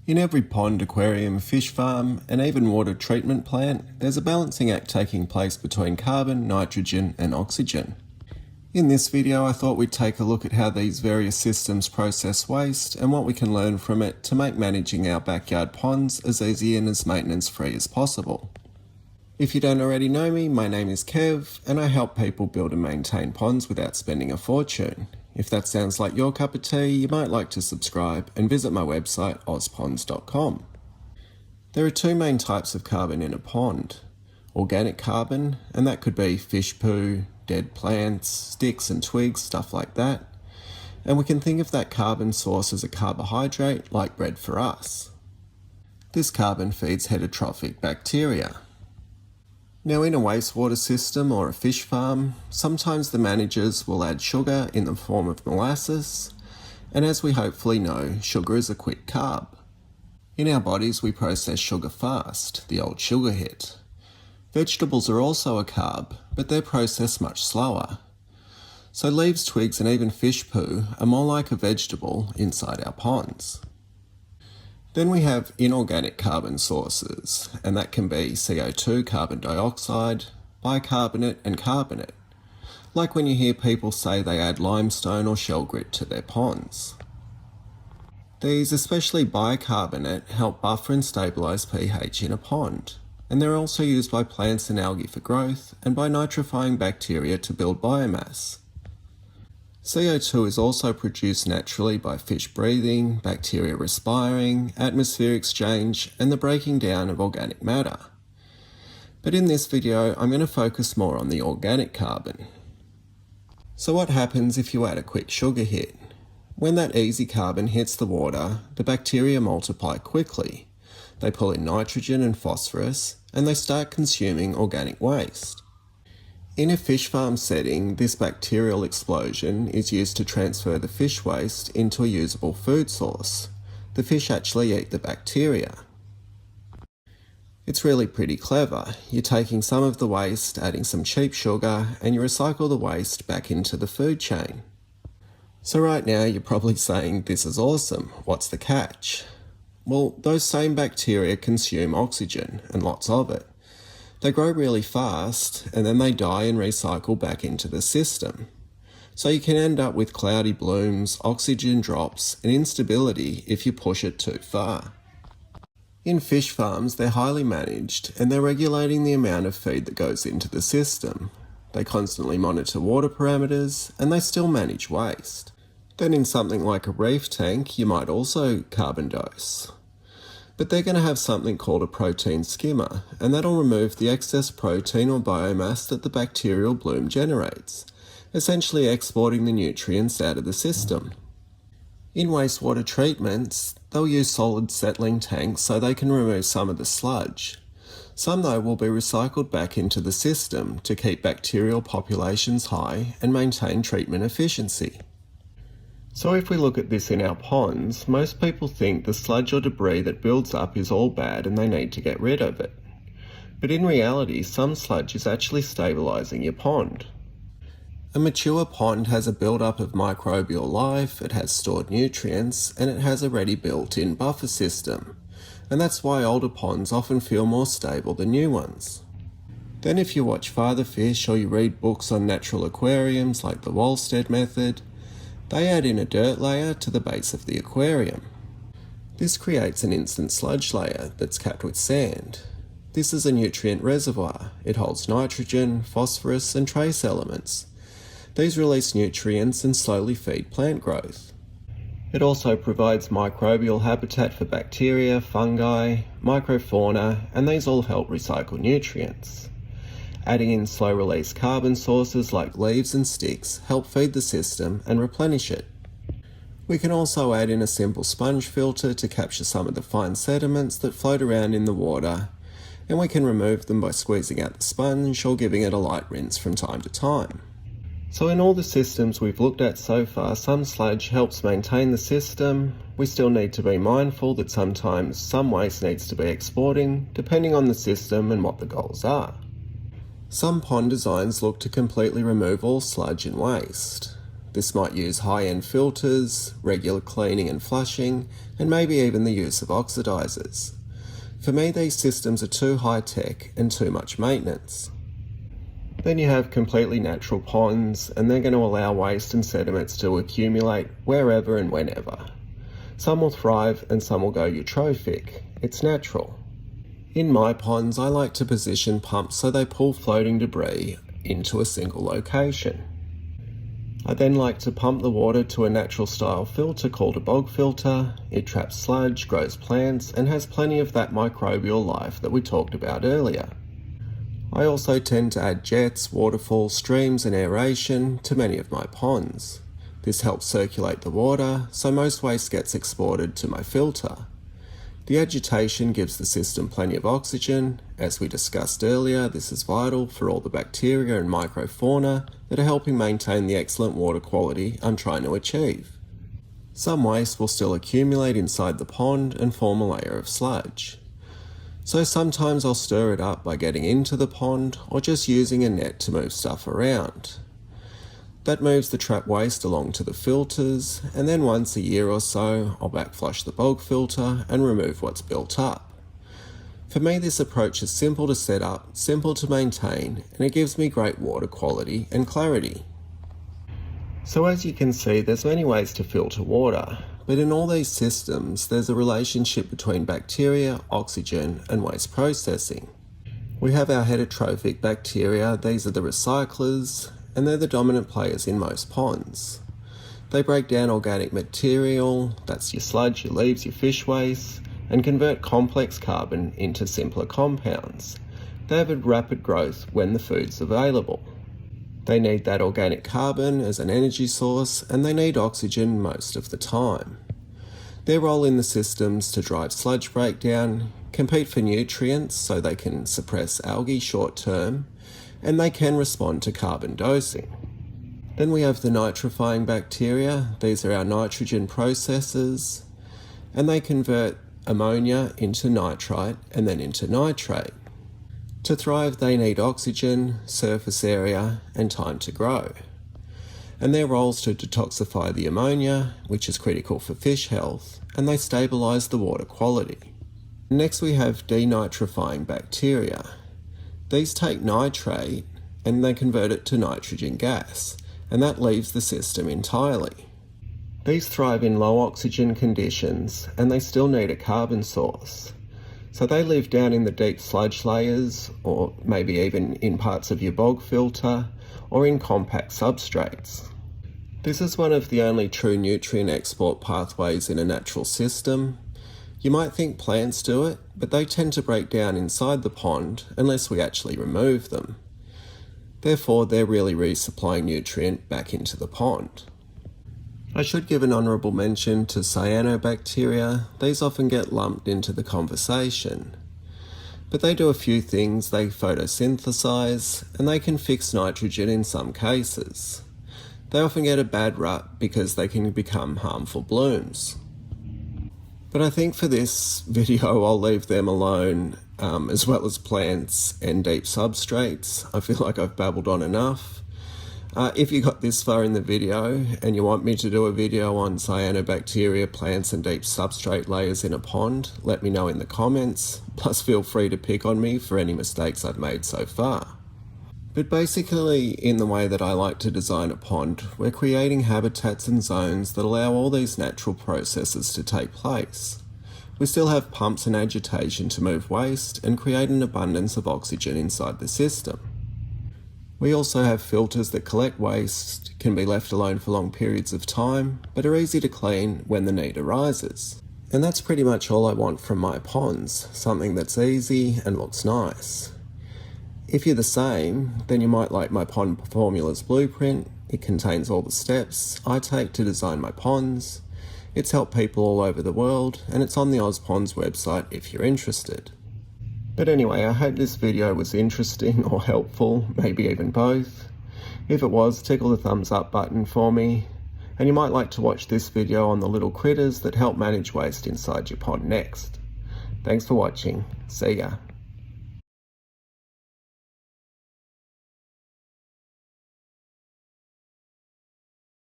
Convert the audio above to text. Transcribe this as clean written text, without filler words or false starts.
In every pond, aquarium, fish farm, and even water treatment plant, there's a balancing act taking place between carbon, nitrogen, and oxygen. In this video, I thought we'd take a look at how these various systems process waste and what we can learn from it to make managing our backyard ponds as easy and as maintenance-free as possible. If you don't already know me, my name is Kev, and I help people build and maintain ponds without spending a fortune. If that sounds like your cup of tea, you might like to subscribe and visit my website, Ozponds.com. There are two main types of carbon in a pond. Organic carbon, and that could be fish poo, dead plants, sticks and twigs, stuff like that. And we can think of that carbon source as a carbohydrate, like bread for us. This carbon feeds heterotrophic bacteria. Now, in a wastewater system or a fish farm, sometimes the managers will add sugar in the form of molasses, and as we hopefully know, sugar is a quick carb. In our bodies, we process sugar fast, the old sugar hit. Vegetables are also a carb, but they're processed much slower. So leaves, twigs, and even fish poo are more like a vegetable inside our ponds. Then we have inorganic carbon sources, and that can be CO2, carbon dioxide, bicarbonate and carbonate, like when you hear people say they add limestone or shell grit to their ponds. These, especially bicarbonate, help buffer and stabilise pH in a pond, and they're also used by plants and algae for growth and by nitrifying bacteria to build biomass. CO2 is also produced naturally by fish breathing, bacteria respiring, atmosphere exchange, and the breaking down of organic matter. But in this video, I'm going to focus more on the organic carbon. So what happens if you add a quick sugar hit? When that easy carbon hits the water, the bacteria multiply quickly. They pull in nitrogen and phosphorus, and they start consuming organic waste. In a fish farm setting, this bacterial explosion is used to transfer the fish waste into a usable food source. The fish actually eat the bacteria. It's really pretty clever. You're taking some of the waste, adding some cheap sugar, and you recycle the waste back into the food chain. So right now you're probably saying, this is awesome, what's the catch? Well, those same bacteria consume oxygen, and lots of it. They grow really fast, and then they die and recycle back into the system. So you can end up with cloudy blooms, oxygen drops, and instability if you push it too far. In fish farms, they're highly managed, and they're regulating the amount of feed that goes into the system. They constantly monitor water parameters, and they still manage waste. Then in something like a reef tank, you might also carbon dose. But they're going to have something called a protein skimmer, and that'll remove the excess protein or biomass that the bacterial bloom generates, essentially exporting the nutrients out of the system. In wastewater treatments, they'll use solid settling tanks so they can remove some of the sludge. Some, though, will be recycled back into the system to keep bacterial populations high and maintain treatment efficiency. So if we look at this in our ponds, most people think the sludge or debris that builds up is all bad and they need to get rid of it. But in reality, some sludge is actually stabilising your pond. A mature pond has a build-up of microbial life, it has stored nutrients, and it has a ready built-in buffer system. And that's why older ponds often feel more stable than new ones. Then if you watch Father Fish or you read books on natural aquariums like the Wolstead method, they add in a dirt layer to the base of the aquarium. This creates an instant sludge layer that's capped with sand. This is a nutrient reservoir. It holds nitrogen, phosphorus, and trace elements. These release nutrients and slowly feed plant growth. It also provides microbial habitat for bacteria, fungi, microfauna, and these all help recycle nutrients. Adding in slow-release carbon sources like leaves and sticks help feed the system and replenish it. We can also add in a simple sponge filter to capture some of the fine sediments that float around in the water, and we can remove them by squeezing out the sponge or giving it a light rinse from time to time. So in all the systems we've looked at so far, some sludge helps maintain the system. We still need to be mindful that sometimes some waste needs to be exporting, depending on the system and what the goals are. Some pond designs look to completely remove all sludge and waste. This might use high-end filters, regular cleaning and flushing, and maybe even the use of oxidizers. For me, these systems are too high-tech and too much maintenance. Then you have completely natural ponds, and they're going to allow waste and sediments to accumulate wherever and whenever. Some will thrive and some will go eutrophic. It's natural. In my ponds, I like to position pumps so they pull floating debris into a single location. I then like to pump the water to a natural style filter called a bog filter. It traps sludge, grows plants, and has plenty of that microbial life that we talked about earlier. I also tend to add jets, waterfalls, streams, and aeration to many of my ponds. This helps circulate the water, so most waste gets exported to my filter. The agitation gives the system plenty of oxygen. As we discussed earlier, this is vital for all the bacteria and microfauna that are helping maintain the excellent water quality I'm trying to achieve. Some waste will still accumulate inside the pond and form a layer of sludge. So sometimes I'll stir it up by getting into the pond or just using a net to move stuff around. That moves the trapped waste along to the filters, and then once a year or so, I'll backflush the bog filter and remove what's built up. For me, this approach is simple to set up, simple to maintain, and it gives me great water quality and clarity. So as you can see, there's many ways to filter water, but in all these systems, there's a relationship between bacteria, oxygen, and waste processing. We have our heterotrophic bacteria. These are the recyclers, and they're the dominant players in most ponds. They break down organic material, that's your sludge, your leaves, your fish waste, and convert complex carbon into simpler compounds. They have a rapid growth when the food's available. They need that organic carbon as an energy source, and they need oxygen most of the time. Their role in the systems to drive sludge breakdown, compete for nutrients so they can suppress algae short term, and they can respond to carbon dosing. Then we have the nitrifying bacteria. These are our nitrogen processors, and they convert ammonia into nitrite and then into nitrate. To thrive, they need oxygen, surface area, and time to grow. And their roles to detoxify the ammonia, which is critical for fish health, and they stabilise the water quality. Next we have denitrifying bacteria. These take nitrate and they convert it to nitrogen gas, and that leaves the system entirely. These thrive in low oxygen conditions, and they still need a carbon source. So they live down in the deep sludge layers, or maybe even in parts of your bog filter, or in compact substrates. This is one of the only true nutrient export pathways in a natural system. You might think plants do it, but they tend to break down inside the pond unless we actually remove them. Therefore, they're really resupplying nutrient back into the pond. I should give an honourable mention to cyanobacteria. These often get lumped into the conversation. But they do a few things. They photosynthesize, and they can fix nitrogen in some cases. They often get a bad rap because they can become harmful blooms. But I think for this video I'll leave them alone, as well as plants and deep substrates. I feel like I've babbled on enough. If you got this far in the video and you want me to do a video on cyanobacteria, plants and deep substrate layers in a pond, let me know in the comments. Plus feel free to pick on me for any mistakes I've made so far. But basically, in the way that I like to design a pond, we're creating habitats and zones that allow all these natural processes to take place. We still have pumps and agitation to move waste and create an abundance of oxygen inside the system. We also have filters that collect waste, can be left alone for long periods of time, but are easy to clean when the need arises. And that's pretty much all I want from my ponds, something that's easy and looks nice. If you're the same, then you might like my Pond Formulas blueprint. It contains all the steps I take to design my ponds. It's helped people all over the world, and it's on the Ozponds website if you're interested. But anyway, I hope this video was interesting or helpful, maybe even both. If it was, tickle the thumbs up button for me. And you might like to watch this video on the little critters that help manage waste inside your pond next. Thanks for watching. See ya.